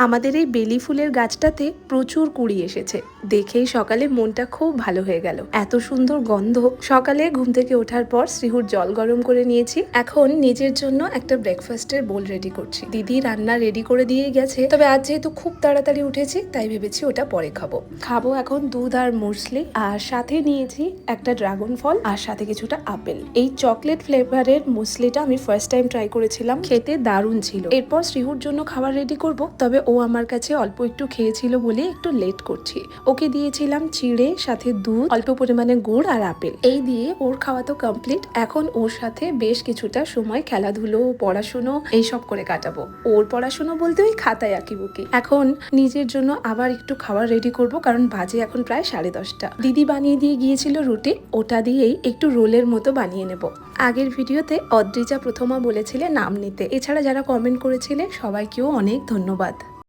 আমাদের এই বেলি ফুলের গাছটাতে প্রচুর কুড়ি এসেছে, দেখেই সকালে মনটা খুব ভালো হয়ে গেল। এত সুন্দর গন্ধ। সকালে ঘুম থেকে ওঠার পর শ্রীহুর জল গরম করে নিয়েছি। এখন নিজের জন্য একটা ব্রেকফাস্টের বোল রেডি করছি। দিদি রান্না রেডি করে দিয়ে গেছে, তবে আজ যেহেতু খুব তাড়াতাড়ি উঠেছি তাই ভেবেছি ওটা পরে খাবো এখন দুধ আর মুসলি, আর সাথে নিয়েছি একটা ড্রাগন ফল আর সাথে কিছুটা আপেল। এই চকলেট ফ্লেভারের মুসলিটা আমি ফার্স্ট টাইম ট্রাই করেছিলাম, খেতে দারুণ ছিল। এরপর শ্রীহুর জন্য খাবার রেডি করব, তবে ও আমার কাছে অল্প একটু খেয়েছিল বলে একটু লেট করছি। ওকে দিয়েছিলাম চিড়ে, সাথে দুধ, অল্প পরিমাণে গুড় আর আপেল। এই দিয়ে ওর খাওয়া তো কমপ্লিট। এখন ওর সাথে বেশ কিছুটা সময় খেলাধুলো, পড়াশুনো এইসব করে কাটাবো। ওর পড়াশুনো বলতে ওই খাতায় আঁকিবুকি। এখন নিজের জন্য আবার একটু খাবার রেডি করব, কারণ বাজে এখন প্রায় 10:30। দিদি বানিয়ে দিয়ে গিয়েছিল রুটি, ওটা দিয়েই একটু রোলের মতো বানিয়ে নেব। আগের ভিডিওতে অদ্রিজা প্রথমা বলেছিলে নাম নিতে, এছাড়া যারা কমেন্ট করেছিলে সবাইকেও অনেক ধন্যবাদ।